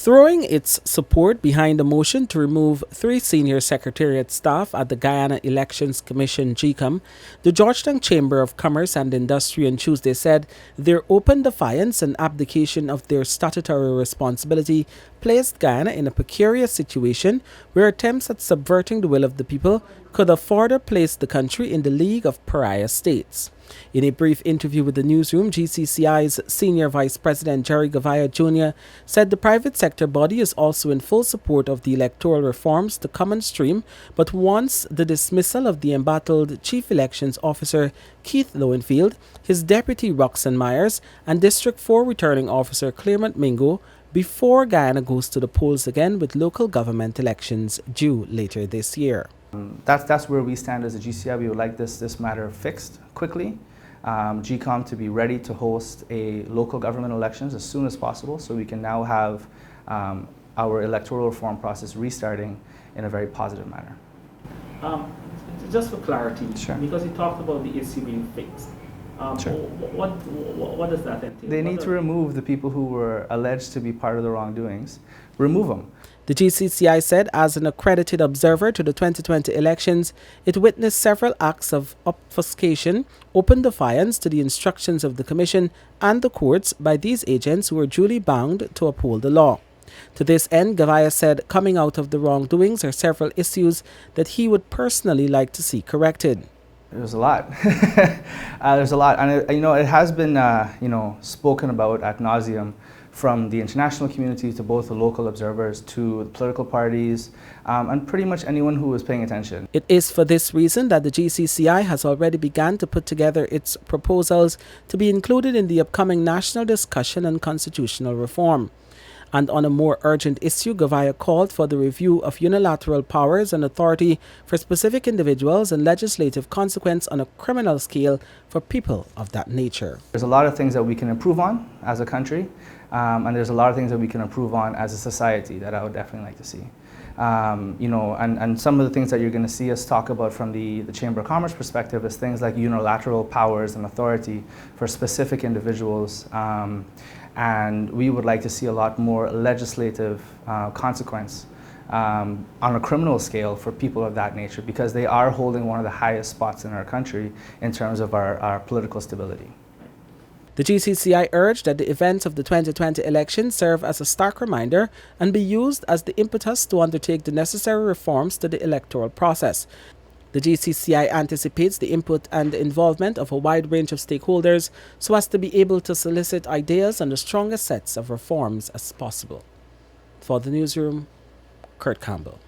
Throwing its support behind the motion to remove 3 senior secretariat staff at the Guyana Elections Commission Gcom, the Georgetown Chamber of Commerce and Industry on Tuesday said their open defiance and abdication of their statutory responsibility placed Guyana in a precarious situation where attempts at subverting the will of the people could have further placed the country in the league of pariah states. In a brief interview with the newsroom, Gcci's Senior Vice President Jerry Gavaya Jr. said the private sector body is also in full support of the electoral reforms to come on stream, but wants the dismissal of the embattled Chief Elections Officer Keith Lowenfield, his deputy Roxanne Myers, and District 4 Returning Officer Clairmont Mingo before Guyana goes to the polls again with local government elections due later this year. That's where we stand as a GCI. We would like this matter fixed quickly. Gcom to be ready to host a local government elections as soon as possible, so we can now have our electoral reform process restarting in a very positive manner. Just for clarity, sure. Because you talked about the issue being fixed. Sure. What does that entail? They need to remove the people who were alleged to be part of the wrongdoings. Remove them. The GCCI said, as an accredited observer to the 2020 elections, it witnessed several acts of obfuscation, open defiance to the instructions of the Commission and the courts by these agents who were duly bound to uphold the law. To this end, Gavaya said coming out of the wrongdoings are several issues that he would personally like to see corrected. There's a lot. There's a lot, and it has been spoken about ad nauseum from the international community to both the local observers to the political parties and pretty much anyone who is paying attention. It is for this reason that the GCCI has already begun to put together its proposals to be included in the upcoming national discussion on constitutional reform. And on a more urgent issue, Gavaya called for the review of unilateral powers and authority for specific individuals and legislative consequence on a criminal scale for people of that nature. There's a lot of things that we can improve on as a country, and there's a lot of things that we can improve on as a society that I would definitely like to see. And some of the things that you're going to see us talk about from the Chamber of Commerce perspective is things like unilateral powers and authority for specific individuals. And we would like to see a lot more legislative consequence on a criminal scale for people of that nature, because they are holding one of the highest spots in our country in terms of our political stability. The GCCI urged that the events of the 2020 election serve as a stark reminder and be used as the impetus to undertake the necessary reforms to the electoral process. The GCCI anticipates the input and involvement of a wide range of stakeholders so as to be able to solicit ideas on the strongest sets of reforms as possible. For the newsroom, Kurt Campbell.